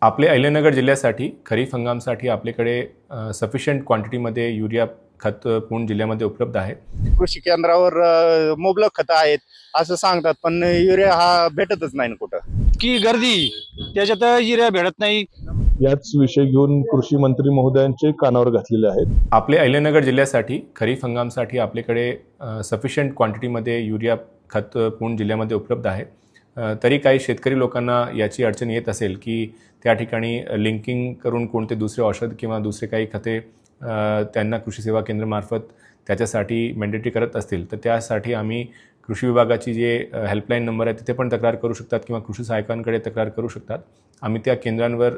आपले अहिल्यानगर जिल्ह्यासाठी खरीप हंगामासाठी आपल्याकडे सफिशियंट क्वांटिटीमध्ये युरिया खत पूर्ण जिल्ह्यामध्ये उपलब्ध आहे. कृषी केंद्रावर मुबलक खतं आहेत असं सांगतात, पण युरिया हा भेटतच नाही ना कुठं. की गर्दी त्याच्यात युरिया भेटत नाही. याच विषय घेऊन कृषी मंत्री महोदयांचे कानावर घातलेले आहेत. आपले अहिल्यानगर जिल्ह्यासाठी खरीप हंगामासाठी आपल्याकडे सफिशियंट क्वांटिटीमध्ये युरिया खत पूर्ण जिल्ह्यामध्ये उपलब्ध आहे. तरी काही शेतकरी लोकांना याची अडचण येत असेल की त्या ठिकाणी लिंकिंग करून कोणते दुसरे औषध किंवा दुसरे काही खते त्यांना कृषी सेवा केंद्रामार्फत त्याच्यासाठी मॅन्डेटरी करत असतील तर त्यासाठी आम्ही कृषी विभागाची जे हेल्पलाईन नंबर आहे तिथे पण तक्रार करू शकतात किंवा कृषी सहाय्यकांकडे तक्रार करू शकतात. आम्ही त्या केंद्रांवर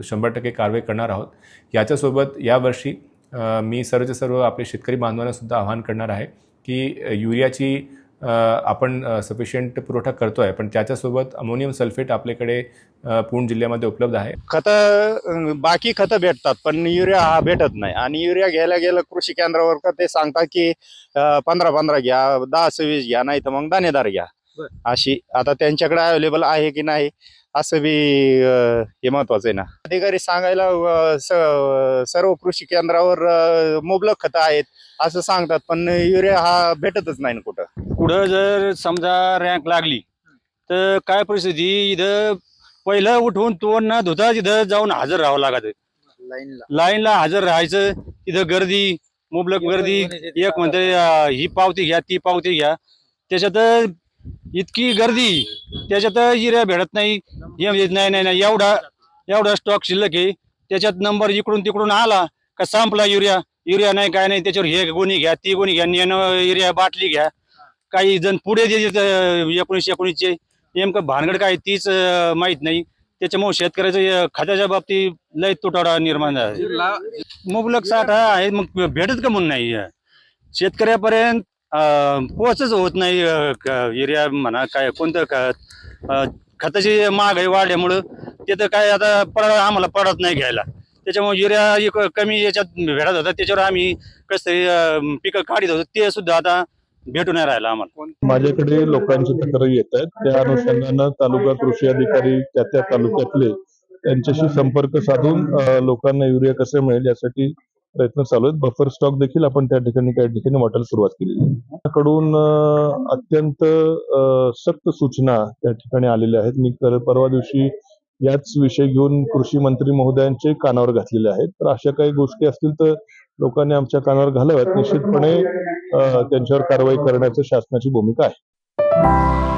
100% कारवाई करणार आहोत. याच्यासोबत यावर्षी मी सर्व आपले शेतकरी बांधवांनासुद्धा आवाहन करणार आहे की युरियाची आपण सफिशियंट पुरवठा करतो आहे, पण त्याच्यासोबत अमोनियम सल्फेट आपल्याकडे पूर्ण जिल्ह्यामध्ये उपलब्ध आहे. बाकी खतं भेटतात पण युरिया हा भेटत नाही. आणि युरिया घ्यायला गेलं कृषी केंद्रावर का ते सांगतात की 15-15 घ्या, 10-20 घ्या, नाही तर मग दाणेदार घ्या. अशी आता त्यांच्याकडे अवेलेबल आहे की नाही असं बी हे महत्वाचं आहे ना. अधिकारी सांगायला सर्व कृषी केंद्रावर मुबलक खतं आहेत असं सांगतात, पण युरिया हा भेटतच नाही ना कुठं. पुढं जर समजा रँक लागली तर काय परिस्थिती, इथं पहिलं उठून तोंड न धुता तिथं जाऊन हजर राहावं लागत. लाईनला हजर राहायचं. तिथं गर्दी, मुबलक गर्दी. एक म्हणते ही पावती घ्या, ती पावती घ्या. त्याच्यात इतकी गर्दी, त्याच्यात युरिया भेटत नाही. नाही एवढा स्टॉक शिल्लक आहे. त्याच्यात नंबर इकडून तिकडून आला का संपला युरिया नाही, काय नाही. त्याच्यावर हे गोणी घ्या, ती गोणी घ्या, युरिया बाटली घ्या. काही जण पुढे जे 1919 नेमकं भानगड काय तीच माहित नाही. त्याच्यामुळे शेतकऱ्याचं खताच्या बाबतीत लय तुटवडा निर्माण झाला. मुबलक साठा आहे, मग भेटत का म्हणून नाही शेतकऱ्यापर्यंत पोहोचच होत नाही. युरिया म्हणा काय कोणतं खताची महागाई वाढल्यामुळं ते तर काय आता आम्हाला पडत नाही घ्यायला. त्याच्यामुळे युरिया कमी याच्यात भेटत होता, त्याच्यावर आम्ही कसं तरी पिकं काढत होतो. ते सुद्धा आता भेटून नाही राहिला आम्हाला. माझ्याकडे लोकांची तक्रारी येत आहेत, त्या अनुषंगानं तालुका कृषी अधिकारी त्या तालुक्यातले त्यांच्याशी संपर्क साधून लोकांना युरिया कसे मिळेल यासाठी प्रयत्न चालू आहेत. बफर स्टॉक देखील आपण त्या ठिकाणी काही ठिकाणी वाटायला सुरुवात केली आहे. त्याकडून अत्यंत सक्त सूचना त्या ठिकाणी आलेल्या आहेत. मी परवा दिवशी याच विषय घेऊन कृषी मंत्री महोदयांचे कानावर घातलेले आहेत. तर अशा काही गोष्टी असतील तर लोकांनी आमच्या कानावर घालाव्यात. निश्चितपणे त्यांच्यावर कारवाई करण्याची शासनाची भूमिका आहे.